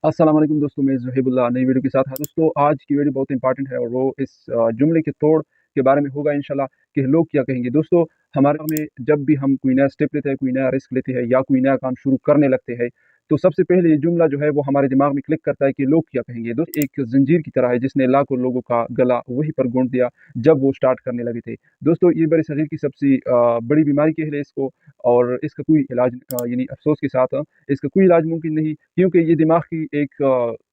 अस्सलाम वालेकुम दोस्तों, मैं ज़ुहैबुल्लाह नई वीडियो के साथ हां। दोस्तों, आज की वीडियो बहुत इंपॉर्टेंट है और वो इस जुमले के तोड़ के बारे में होगा इंशाल्लाह कि लोग क्या कहेंगे। दोस्तों, हमारे में जब भी हम कोई नया स्टेप लेते हैं, कोई नया रिस्क लेते हैं या कोई नया काम शुरू करने लगते हैं, तो सबसे पहले ये जुमला जो है वो हमारे दिमाग में क्लिक करता है कि लोग क्या कहेंगे। दोस्त एक ज़ंजीर की तरह है जिसने लाखों लोगों का गला वहीं पर गूँथ दिया जब वो स्टार्ट करने लगे थे। दोस्तों, ये बड़े-सग़ीर की सबसे बड़ी बीमारी कह लें इसको और इसका कोई इलाज यानी अफ़सोस के साथ इसका कोई इलाज मुमकिन नहीं, क्योंकि ये दिमाग की एक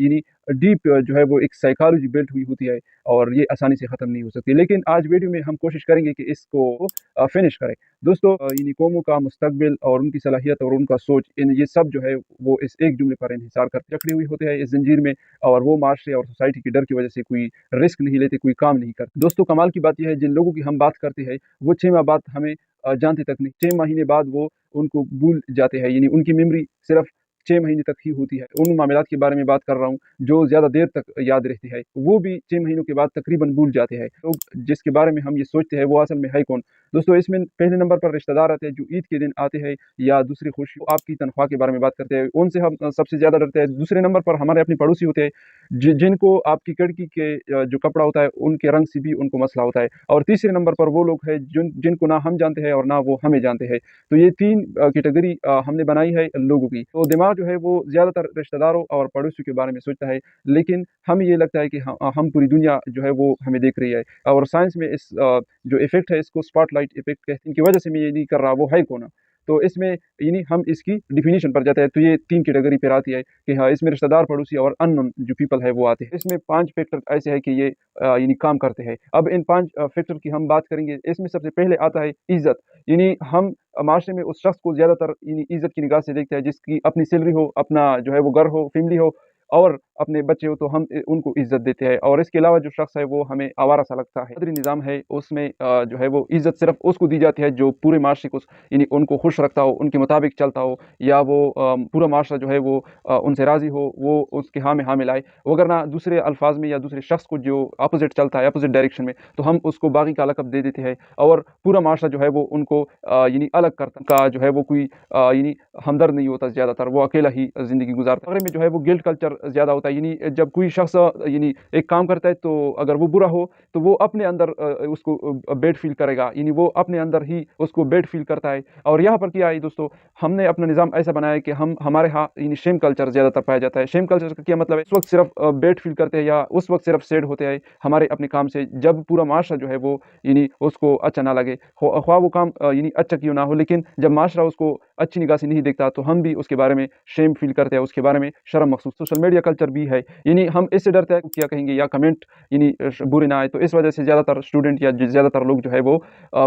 यानी डीप जो है वो एक साइकोलॉजी बिल्ट हुई होती है और ये आसानी से ख़त्म नहीं हो सकती। लेकिन आज वीडियो में हम कोशिश करेंगे कि इसको फ़िनिश करें। दोस्तों, यानी कौमों का मुस्तक़बिल और उनकी सलाहियत और उनका सोच इन ये सब जो है वो इस एक जुमले पर इन्हिसार कर जकड़े हुए होते हैं इस ज़ंजीर में, और वो माशरे और सोसाइटी के डर की वज़ह से कोई रिस्क नहीं लेते, कोई काम नहीं करते। दोस्तों, कमाल की बात ये है, जिन लोगों की हम बात करते हैं वो 6 माह बाद हमें जानते तक नहीं। 6 महीने बाद वो उनको भूल जाते हैं, यानी उनकी मेमोरी सिर्फ़ 6 महीने तक ही होती है। उन मामलात के बारे में बात कर रहा हूँ, जो ज़्यादा देर तक याद रहती है, वो भी 6 महीनों के बाद तकरीबन भूल जाते हैं। लोग जिसके बारे में हम ये सोचते हैं, वो असल में है कौन? दोस्तों, इसमें पहले नंबर पर रिश्तेदार आते हैं, जो ईद के दिन आते हैं या दूसरी खुशी आपकी तनख्वाह के बारे में बात करते हैं, उनसे हम सबसे ज़्यादा डरते हैं। दूसरे नंबर पर हमारे अपने पड़ोसी होते हैं, जिनको आपकी खिड़की के जो कपड़ा होता है, उनके रंग से भी उनको मसला होता है। और तीसरे नंबर पर वो लोग हैं जिनको ना हम जानते हैं और ना वो हमें जानते हैं। तो ये 3 कैटेगरी हमने बनाई है लोगों की। तो दिमाग जो है वो ज़्यादातर रिश्तेदारों और पड़ोसियों के बारे में सोचता है, लेकिन हमें ये लगता है कि हम पूरी दुनिया जो है वो हमें देख रही है। और साइंस में इस जो इफ़ेक्ट है इसको स्पॉटलाइट इफ़ेक्ट कहते हैं। इनकी वजह से मैं ये नहीं कर रहा, वो है कौन? तो इसमें यानी हम इसकी डेफिनिशन पर जाते हैं, तो ये 3 कैटेगरी पर आती है कि हाँ, इसमें रिश्तेदार, पड़ोसी और अननोन जो पीपल है वो आते हैं। इसमें 5 फैक्टर ऐसे हैं कि ये यानी काम करते हैं। अब इन 5 फैक्टर की हम बात करेंगे। इसमें सबसे पहले आता है इज़्ज़त, यानी हम माशरे में उस शख्स को ज़्यादातर यानी इज़्ज़त की निगाह से देखते हैं जिसकी अपनी सैलरी हो, अपना जो है वो घर हो, फैमिली हो और अपने बच्चे हो, तो हम उनको इज़्ज़त देते हैं। और इसके अलावा जो शख्स है वो हमें आवारा-सा लगता है। मदरी निज़ाम है उसमें जो है वो इज़्ज़त सिर्फ़ उसको दी जाती है जो पूरे माशरे को यानी उनको खुश रखता हो, उनके मुताबिक चलता हो, या वो पूरा माशरा जो है वो उनसे राज़ी हो, वो उसके हाँ में हाँ मिलाए। वगरना दूसरे अल्फ़ाज़ में या दूसरे शख्स को जो अपोज़िट चलता है, अपोज़िट डायरेक्शन में, तो हम उसको बागी का लक़ब दे देते हैं और पूरा माशरा जो है वो उनको यानी अलग करता का जो है वो कोई यानी हमदर्द नहीं होता ज़्यादातर, वो अकेला ही ज़िंदगी गुज़ारता है। में जो है वो गिल्ट कल्चर ज़्यादा होता है, यानी जब कोई शख्स यानी एक काम करता है, तो अगर वो बुरा हो, तो वो अपने अंदर उसको बैड फ़ील करेगा, यानी वो अपने अंदर ही उसको बैड फ़ील करता है। और यहाँ पर क्या है दोस्तों, हमने अपना निज़ाम ऐसा बनाया है कि हमारे यहाँ यानी शेम कल्चर ज़्यादातर पाया जाता है। शेम कल्चर का क्या मतलब है? इस वक़्त सिर्फ़ बैड फ़ील करते हैं या उस वक़्त सिर्फ़ सैड होते हैं हमारे अपने काम से, जब पूरा माशरा जो है वो यानी उसको अच्छा ना लगे। ख्वाह वो काम यानी अच्छा क्यों ना हो, लेकिन जब माशरा उसको अच्छी निगाह से नहीं देखता, तो हम भी उसके बारे में शेम फ़ील करते हैं, उसके बारे में शर्म महसूस। सोशल मीडिया कल्चर भी है, यानी हम इससे डरते हैं क्या कहेंगे या कमेंट यानी बुरे ना आए, तो इस वजह से ज़्यादातर स्टूडेंट या ज़्यादातर लोग जो है वो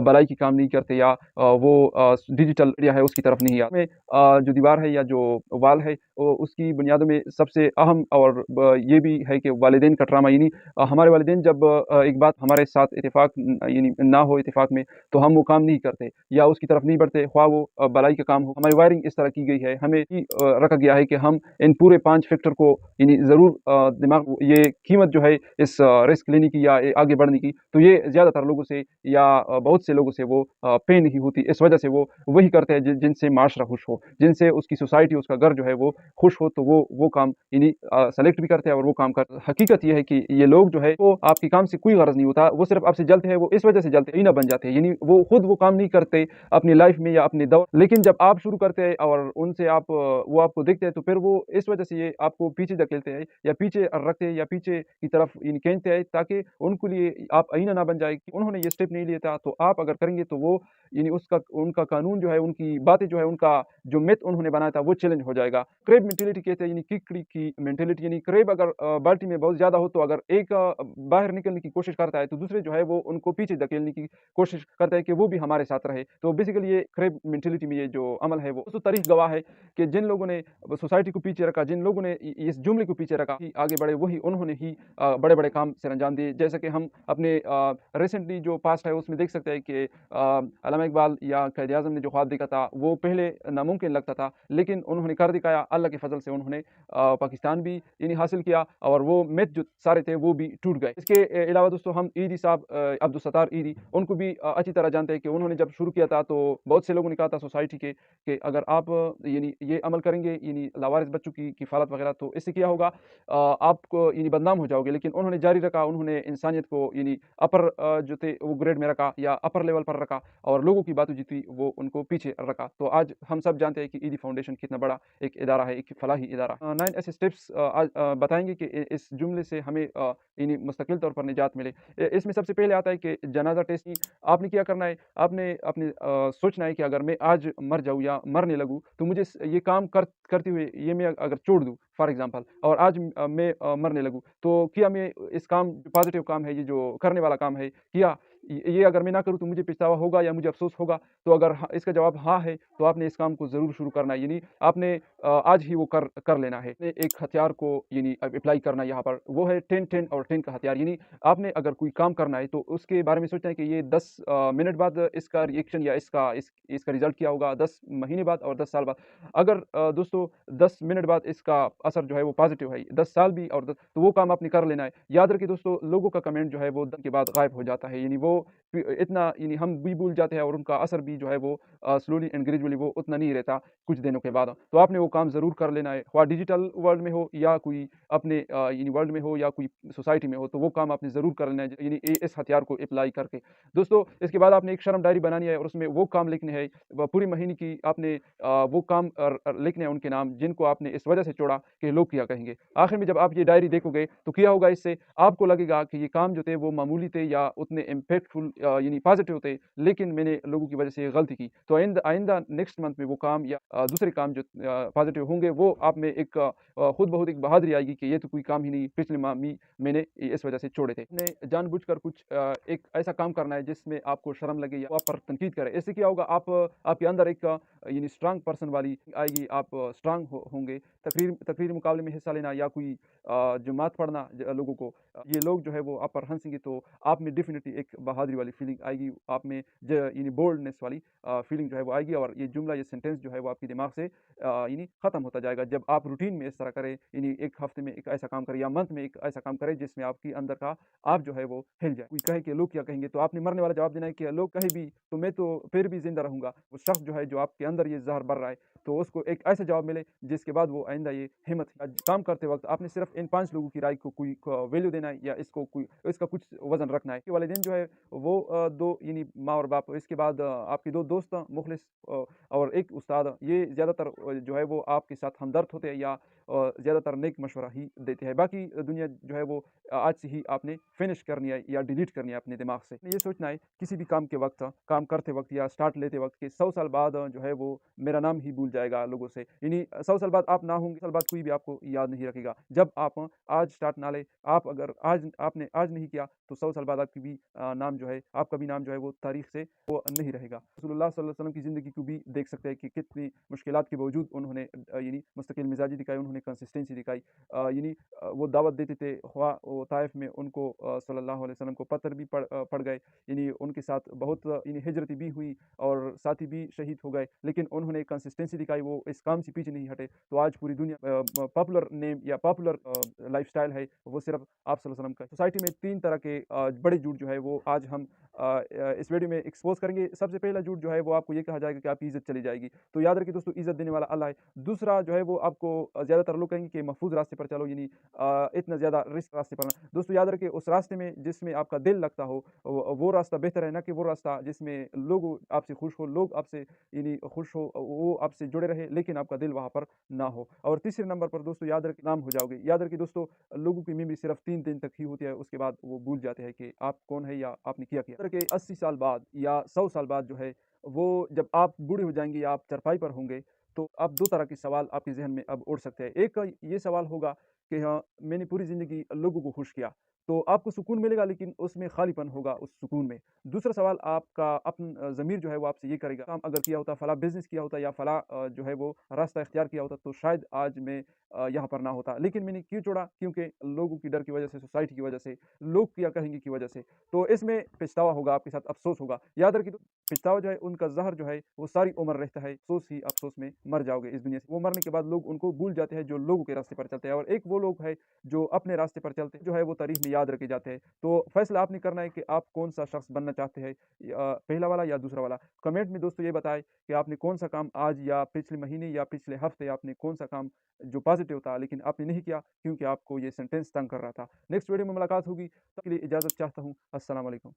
भलाई की काम नहीं करते या वो डिजिटल मीडिया है उसकी तरफ नहीं आते। जो दीवार है या जो वाल है, उसकी बुनियादों में सबसे अहम और ये भी है कि वालिदैन का ट्रॉमा, यानी हमारे वालिदैन जब एक बात हमारे साथ इत्तेफ़ाक यानी ना हो इत्तेफ़ाक में, तो हम वो काम नहीं करते या उसकी तरफ नहीं बढ़ते, ख्वाह वो भलाई का काम हो। हमारी वायरिंग इस तरह की गई है, हमें रखा गया है कि हम इन पूरे 5 फैक्टर को यानी ज़रूर दिमाग ये कीमत जो है इस रिस्क लेने की या आगे बढ़ने की, तो ये ज़्यादातर लोगों से या बहुत से लोगों से वो पे नहीं होती। इस वजह से वो वही करते हैं जिनसे माशरा खुश हो, जिनसे उसकी सोसाइटी, उसका घर जो है वो खुश हो, तो वो काम यानी सेलेक्ट भी करते हैं और वो काम कर हकीकत ये है कि ये लोग जो है वो आपके काम से कोई गरज नहीं होता, वो सिर्फ़ आपसे जलते हैं, वो इस वजह से जलते हैं, हीना बन जाते हैं, यानी वो खुद वो काम नहीं करते अपनी लाइफ़ में या अपने दौर, लेकिन जब आप शुरू करते हैं और उनसे आप वो आपको देखते हैं, तो फिर वो इस वजह से ये आपको पीछे धकेलते हैं या पीछे रखते हैं या पीछे की तरफ यानी खींचते हैं, ताकि उनको लिए आप आईना ना बन जाए कि उन्होंने ये स्टेप नहीं लिया था, तो आप अगर करेंगे तो वो यानी उसका उनका कानून जो है, उनकी बातें जो है, उनका जो मिथ उन्होंने बनाया था वो चैलेंज हो जाएगा। क्रेब मेंटालिटी कहते हैं, यानी किकड़ी की मेंटालिटी, यानी क्रेब अगर बाल्टी में बहुत ज़्यादा हो, तो अगर एक बाहर निकलने की कोशिश करता है, तो दूसरे जो है वो उनको पीछे धकेलने की कोशिश करता है कि वो भी हमारे साथ रहे। तो बेसिकली ये क्रेब मेंटालिटी में ये जो अमल है वो तो तारीख गवाह है कि जिन लोगों ने सोसाइटी को पीछे रखा, जिन लोगों ने इस जुमले को को पीछे रखा, आगे बढ़े, वही उन्होंने ही बड़े-बड़े काम सर अंजाम दिए। जैसे कि हम अपने रिसेंटली जो पास्ट है उसमें देख सकते हैं कि अल्लामा इकबाल या क़ायद-ए-आज़म ने जो ख्वाब देखा था, वो पहले नामुमकिन लगता था, लेकिन उन्होंने कर दिखाया। अल्लाह के फ़ज़ल से उन्होंने पाकिस्तान भी यानी हासिल किया और वो मिथ जो सारे थे वो भी टूट गए। इसके अलावा दोस्तों हम ईदी साहब अब्दुल सत्तार ईदी, उनको भी अच्छी तरह जानते हैं कि उन्होंने जब शुरू किया था तो बहुत से लोगों ने कहा था सोसाइटी के कि अगर आप यानी ये अमल करेंगे यानी लावारिस बच्चों की किफ़ालत वगैरह, तो इससे क्या होगा, आप यानी बदनाम हो जाओगे। लेकिन उन्होंने जारी रखा, उन्होंने इंसानियत को यानी अपर जो थे वो ग्रेड में रखा या अपर लेवल पर रखा और लोगों की बातें जो थी वो उनको पीछे रखा। तो आज हम सब जानते हैं कि ईदी फाउंडेशन कितना बड़ा एक इदारा है, एक फलाही इदारा। 9 ऐसे स्टेप्स आज बताएँगे कि इस जुमले से हमें यानी मुस्तकिल तौर पर निजात मिले। इसमें सबसे पहले आता है कि जनाज़ा टेस्ट आपने क्या करना है, आपने अपने सोचना है कि अगर मैं आज मर जाऊँ या मरने लगूँ, तो मुझे ये काम करते हुए ये मैं अगर छोड़ दूँ फॉर एग्ज़ाम्पल, और आज मैं मरने लगूँ, तो क्या मैं इस काम पॉज़िटिव काम है, ये जो करने वाला काम है, किया, ये अगर मैं ना करूँ तो मुझे पछतावा होगा या मुझे अफ़सोस होगा? तो अगर इसका जवाब हाँ है, तो आपने इस काम को ज़रूर शुरू करना है, यानी आपने आज ही वो कर लेना है। एक हथियार को यानी अप्लाई करना यहाँ पर, वो है 10-10 और 10 का हथियार। यानी आपने अगर कोई काम करना है तो उसके बारे में सोचना है कि ये 10 मिनट बाद इसका रिएक्शन या इसका रिज़ल्ट क्या होगा, 10 महीने बाद और 10 साल बाद। अगर दोस्तों 10 मिनट बाद इसका असर जो है वो पॉज़िटिव है, 10 साल भी और 10, तो वो काम आपने कर लेना है। याद रखिए दोस्तों, लोगों का कमेंट जो है वो 10 के बाद गायब हो जाता है, यानी वो इतना यानी हम भी भूल जाते हैं और उनका असर भी जो है वो स्लोली एंड ग्रेजुअली वो उतना नहीं रहता कुछ दिनों के बाद। तो आपने वो काम ज़रूर कर लेना है, ख्वाह डिजिटल वर्ल्ड में हो या कोई अपने यानी वर्ल्ड में हो या कोई सोसाइटी में हो, तो वो काम आपने ज़रूर कर लेना है, यानी इस हथियार को अप्लाई करके। दोस्तों इसके बाद आपने एक शर्म डायरी बनानी है और उसमें वो काम लिखने हैं, पूरी महीने की आपने वो काम लिखने हैं उनके नाम जिनको आपने इस वजह से छोड़ा कि लोग क्या कहेंगे। आखिर में जब आप ये डायरी देखोगे तो क्या होगा, इससे आपको लगेगा कि ये काम जो थे वो मामूली थे या उतने इम्पैक्टफुल यानी पॉजिटिव थे, लेकिन मैंने लोगों की वजह से गलती की। तो आइंदा नेक्स्ट मंथ में वो काम या दूसरे काम जो पॉजिटिव होंगे, वो आप में एक खुद बहुत एक बहादुरी आएगी कि ये तो कोई काम ही नहीं, पिछले माह मैंने इस वजह से छोड़े थे। आपने जानबूझकर कुछ एक ऐसा काम करना है जिसमें आपको शर्म लगे या आप पर तनकीद करे। इससे क्या होगा, आपके अंदर एक यानी स्ट्रांग पर्सन वाली आएगी, आप स्ट्रांग होंगे। तकरीर मुकाबले में हिस्सा लेना या कोई जुमात पढ़ना लोगों को, ये लोग जो है वो आप पर हंसेंगे, तो आप में डेफिनेटली एक बहादुरी वाली फीलिंग आएगी, आप में यानी बोल्डनेस वाली फीलिंग जो है वो आएगी और ये जुमला, ये सेंटेंस जो है वो आपके दिमाग से यानी ख़त्म होता जाएगा। जब आप रूटीन में इस तरह करें, यानी एक हफ्ते में एक ऐसा काम करें या मंथ में एक ऐसा काम करें जिसमें आपकी अंदर का आप जो है वो हिल जाए। कोई कहे कि लोग क्या कहेंगे, तो आपने मरने वाला जवाब देना है कि लोग कहे भी तो मैं तो फिर भी जिंदा रहूंगा। वो शख्स जो है जो आपके अंदर ये जहर भर रहा है, तो उसको एक ऐसा जवाब मिले जिसके बाद वो आइंदा ये हिम्मत काम करते वक्त आपने सिर्फ इन 5 लोगों की राय को कोई वैल्यू देना है या इसका कुछ वजन रखना है। वालिदैन जो है वो दो यानी माँ और बाप, इसके बाद आपके दो दोस्त मुखलिस और एक उस्ताद, ये ज़्यादातर जो है वो आपके साथ हमदर्द होते हैं या ज़्यादातर नेक मशवरा ही देते हैं। बाकी दुनिया जो है वो आज से ही आपने फिनिश करनी है या डिलीट करनी है अपने दिमाग से। ये सोचना है किसी भी काम के वक्त, काम करते वक्त या स्टार्ट लेते वक्त कि 100 साल बाद जो है वो मेरा नाम ही भूल जाएगा लोगों से, यानी 100 साल बाद आप ना होंगे, साल बाद कोई भी आपको याद नहीं रखेगा। जब आप आज स्टार्ट ना ले, आप अगर आपने आज नहीं किया, तो 100 साल बाद आपकी भी नाम जो है, आपका भी नाम जो है वो तारीख से वो नहीं रहेगा। रसूलुल्लाह सल्लल्लाहु अलैहि वसल्लम की ज़िंदगी को भी देख सकते हैं कि कितनी मुश्किलात के बावजूद उन्होंने यानी मुस्तकिल मिजाजी दिखाई, उन्होंने कंसिस्टेंसी दिखाई। यानी वो दावत देते थे, ख्वाह वो ताइफ में उनको सल्लल्लाहु अलैहि वसल्लम को पत्थर भी पड़ गए, यानी उनके साथ बहुत यानी हिजरत भी हुई और साथी भी शहीद हो गए, लेकिन उन्होंने कंसिस्टेंसी दिखाई, वो इस काम से पीछे नहीं हटे। तो आज पूरी दुनिया पॉपुलर नेम या पॉपुलर लाइफस्टाइल है वो सिर्फ आप सल्लल्लाहु अलैहि वसल्लम का। सोसाइटी में 3 तरह के बड़े झूठ जो है वो आज हम इस वीडियो में एक्सपोज करेंगे। सबसे पहला झूठ जो है वो आपको ये कहा जाएगा कि आपकी इज्जत चली जाएगी, तो याद रखिए दोस्तों, इज्जत देने वाला अल्लाह है। दूसरा जो है वो आपको ज़्यादातर लोग कहेंगे कि महफूज रास्ते पर चलो, यानी इतना ज़्यादा रिस्क रास्ते पर ना। दोस्तों याद रखिए, उस रास्ते में जिसमें आपका दिल लगता हो, वो रास्ता बेहतर है ना कि वो रास्ता जिसमें लोग आपसे खुश हो, लोग आपसे यानी खुश हो, वो आपसे जुड़े रहे, लेकिन आपका दिल वहाँ पर ना हो। और तीसरे नंबर पर दोस्तों याद रखिए, नाम हो जाओगे। याद रखिए दोस्तों, लोगों की मेमोरी सिर्फ 3 दिन तक ही होती है, उसके बाद वो भूल जाते हैं कि आप कौन है या आपने क्या किया। कि 80 साल बाद या 100 साल बाद जो है वो जब आप बूढ़े हो जाएंगे या आप चरपाई पर होंगे, तो अब 2 तरह के सवाल आपके ज़हन में अब उठ सकते हैं। एक ये सवाल होगा कि हाँ, मैंने पूरी ज़िंदगी लोगों को खुश किया, तो आपको सुकून मिलेगा, लेकिन उसमें खालीपन होगा उस सुकून में। दूसरा सवाल आपका ज़मीर जो है वो आपसे ये करेगा, काम अगर किया होता, फला बिज़नेस किया होता या फला जो है वो रास्ता इख्तियार किया होता, तो शायद आज मैं यहाँ पर ना होता। लेकिन मैंने क्यों छोड़ा? क्योंकि लोगों की डर की वजह से, सोसाइटी की वजह से, लोग क्या कहेंगे की वजह से। तो इसमें पछतावा होगा, आपके साथ अफ़सोस होगा। याद रखिए, पछतावा जो है उनका ज़हर जो है वो सारी उम्र रहता है, अफ़सोस ही अफ़सोस में मर जाओगे इस दुनिया से। वो मरने के बाद लोग उनको भूल जाते हैं जो लोगों के रास्ते पर चलते हैं, और एक वो लोग हैं जो अपने रास्ते पर चलते हैं, जो है वो तारीख़ में याद रखे जाते हैं। तो फ़ैसला आपने करना है कि आप कौन-सा शख़्स बनना चाहते हैं, पहला वाला या दूसरा वाला। कमेंट में दोस्तों ये बताएँ कि आपने कौन-सा काम आज या पिछले महीने या पिछले हफ़्ते आपने कौन-सा काम जो पॉज़िटिव था लेकिन आपने नहीं किया क्योंकि आपको ये सेंटेंस तंग कर रहा था। नेक्स्ट वीडियो में मुलाकात होगी, तब तक के लिए इजाज़त चाहता हूँ। अस्सलाम वालेकुम।